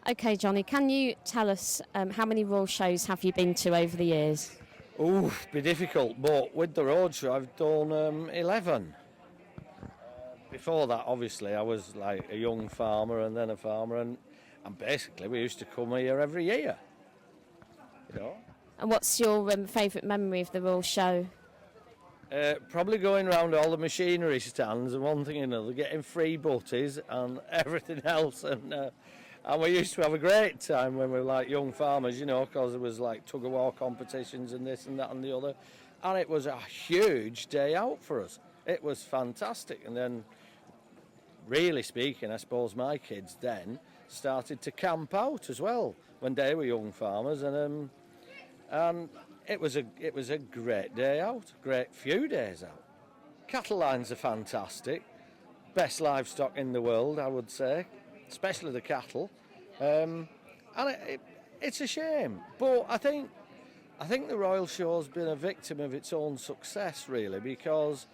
OK, Johnny, can you tell us how many royal shows have you been to over the years? Ooh, be difficult, but with the roadshow I've done 11. Before that, obviously, I was like a young farmer and then a farmer, and basically we used to come here every year. You know, And what's your favourite memory of the royal show? probably going around all the machinery stands and one thing and another, getting free butties and everything else, and we used to have a great time when we were like young farmers, you know, because there was like tug of war competitions and this and that and the other, and it was a huge day out for us. It was fantastic, and then, really speaking, I suppose my kids then started to camp out as well when they were young farmers, and it was a great day out, great few days out. Cattle lines are fantastic, best livestock in the world, I would say, especially the cattle, and it's a shame. But I think the Royal Show's been a victim of its own success, really, because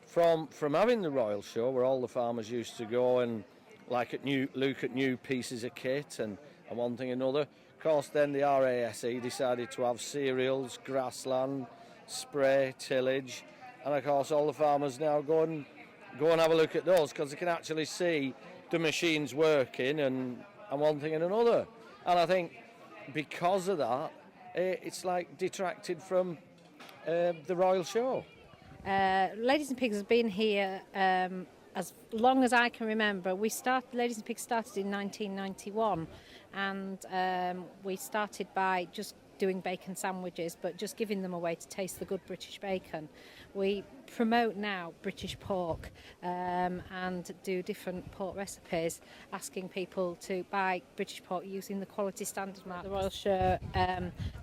from having the Royal Show, where all the farmers used to go and look at new pieces of kit and one thing and another. Of course, then the RASE decided to have cereals, grassland, spray, tillage, and of course all the farmers now go and have a look at those because they can actually see the machines working and one thing and another. And I think because of that, it's like detracted from the Royal Show. Ladies and Pigs has been here as long as I can remember. Ladies and Pigs started in 1991, and we started by just doing bacon sandwiches, but just giving them away to taste the good British bacon. We promote now British pork and do different pork recipes, asking people to buy British pork using the quality standard mark. The Royal Show,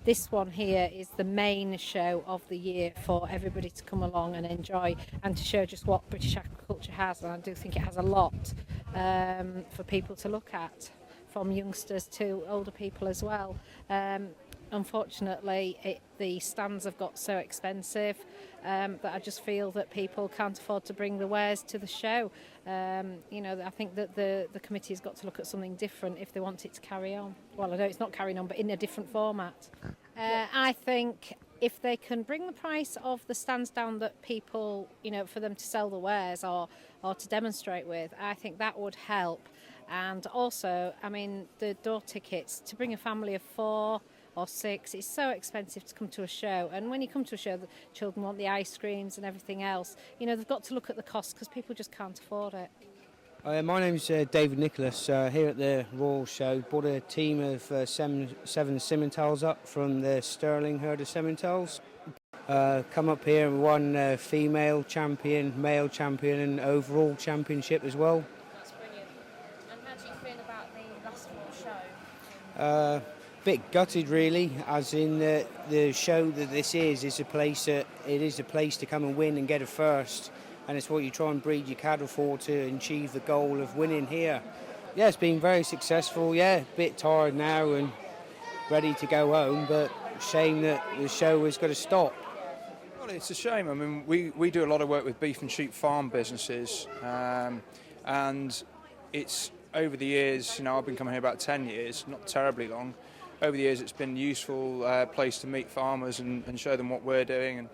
this one here is the main show of the year for everybody to come along and enjoy and to show just what British agriculture has, and I do think it has a lot for people to look at, from youngsters to older people as well. Unfortunately, the stands have got so expensive that I just feel that people can't afford to bring the wares to the show. I think that the committee has got to look at something different if they want it to carry on. Well, I know it's not carrying on, but in a different format. I think if they can bring the price of the stands down that people, for them to sell the wares or to demonstrate with, I think that would help. And also, the door tickets, to bring a family of 4 or 6, it's so expensive to come to a show, and when you come to a show, the children want the ice creams and everything else. They've got to look at the cost because people just can't afford it. My name's David Nicholas, here at the Royal Show. Brought a team of 7 Simmentals up from the Stoneleigh herd of Simmentals. Come up here and won female champion, male champion and overall championship as well. That's brilliant. And how do you feel about the last royal show? Bit gutted really, as in the show that this is a place that it is a place to come and win and get a first, and it's what you try and breed your cattle for to achieve the goal of winning here. Yeah, it's been very successful. Yeah, a bit tired now and ready to go home, but shame that the show has got to stop. Well, it's a shame. We do a lot of work with beef and sheep farm businesses, and it's over the years. I've been coming here about 10 years, not terribly long. Over the years, it's been a useful place to meet farmers and show them what we're doing.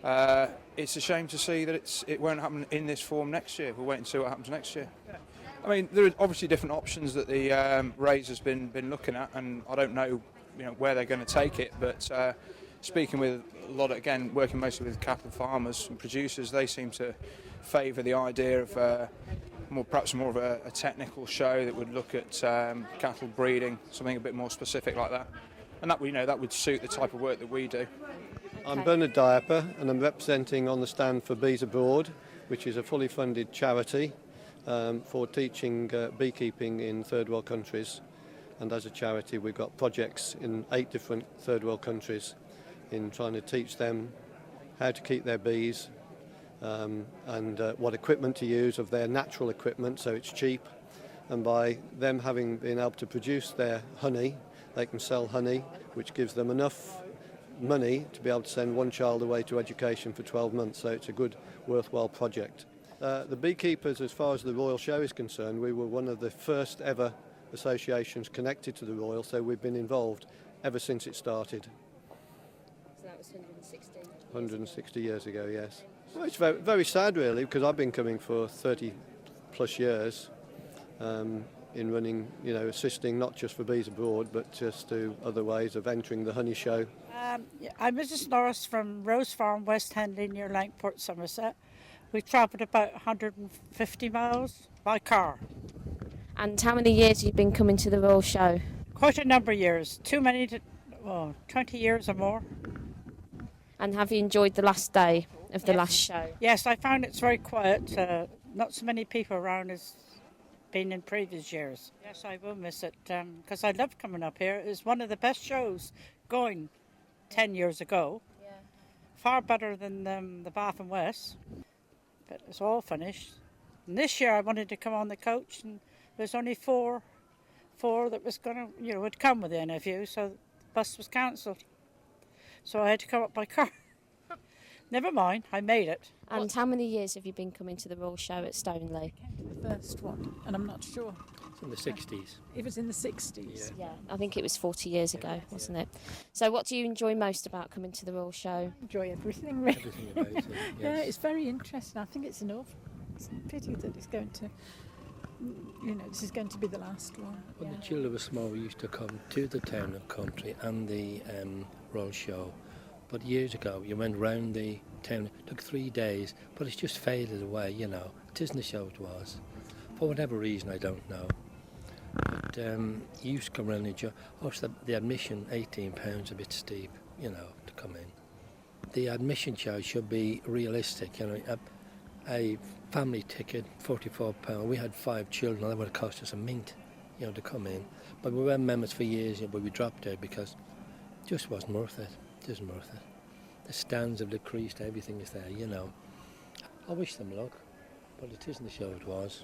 And it's a shame to see that it won't happen in this form next year. We'll wait and see what happens next year. There are obviously different options that the Raise has been looking at, and I don't know, where they're going to take it. But speaking with a lot, working mostly with cattle farmers and producers, they seem to favour the idea of perhaps more of a technical show that would look at cattle breeding, something a bit more specific like that, and that would suit the type of work that we do. Okay. I'm Bernard Diaper, and I'm representing on the stand for Bees Abroad, which is a fully funded charity for teaching beekeeping in third world countries. And as a charity, we've got projects in 8 different third world countries in trying to teach them how to keep their bees, and what equipment to use of their natural equipment, so it's cheap, and by them been able to produce their honey, they can sell honey, which gives them enough money to be able to send one child away to education for 12 months, so it's a good, worthwhile project. The beekeepers, as far as the Royal Show is concerned, we were one of the first ever associations connected to the Royal, so we've been involved ever since it started. So that was 160. 160 years ago, yes. Well, it's very, very sad, really, because I've been coming for 30 plus years in running, assisting not just for Bees Abroad, but just to other ways of entering the honey show. I'm Mrs. Norris from Rose Farm, West Henley, near Langport, Somerset. We travelled about 150 miles by car. And how many years have you been coming to the Royal Show? Quite a number of years, too many to, 20 years or more. And have you enjoyed the last day of the last show? Yes, I found it's very quiet. Not so many people around as been in previous years. Yes, I will miss it because I love coming up here. It's one of the best shows going 10 years ago. Yeah. Far better than the Bath and West. But it's all finished. And this year I wanted to come on the coach, and there's only four that was going to, would come with the interview, so the bus was cancelled. So I had to come up by car. Never mind, I made it. And how many years have you been coming to the Royal Show at Stoneleigh? The first one, and I'm not sure. It's in the 60s. It was in the 60s. Yeah, I think it was 40 years ago, wasn't it? So what do you enjoy most about coming to the Royal Show? Enjoy everything, really. Everything about it, yes. Yeah, it's very interesting. I think it's enough. It's a pity that it's going to, this is going to be the last one. When the children were small, we used to come to the town and country and the Royal Show. But years ago, you went round the town. It took 3 days, but it's just faded away, It isn't the show it was. For whatever reason, I don't know. But you used to come round and enjoy. Also, the admission, £18, a bit steep, to come in. The admission charge should be realistic, A family ticket, £44. We had 5 children, that would have cost us a mint, to come in. But we were members for years, but we dropped out because it just wasn't worth it. It isn't worth it. The stands have decreased, everything is there, I wish them luck, but it isn't the show it was.